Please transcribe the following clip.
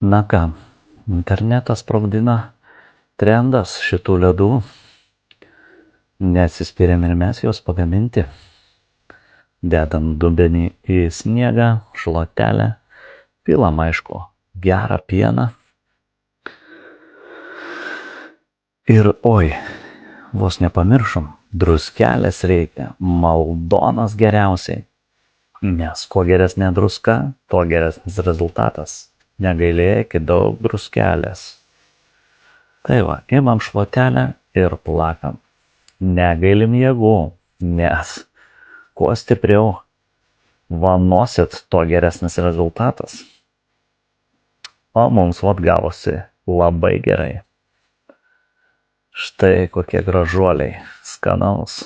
Na ką, internetas sprogdina trendas šitų ledų. Neatsispyrėm ir mes juos pagaminti. Dedam dubenį į sniegą, šluotelę, pilam aišku gerą pieną. Ir oi, vos nepamiršom, druskelės reikia, maldonas geriausiai. Nes kuo geresnė druska, tuo geresnis rezultatas. Negailėkit daug druskelės. Tai va, imam šluotelę ir plakam. Negailim jėgų, nes kuo stipriau vanosit, tuo geresnis rezultatas. O mums vat gavosi labai gerai. Štai kokie gražuoliai, skanaus.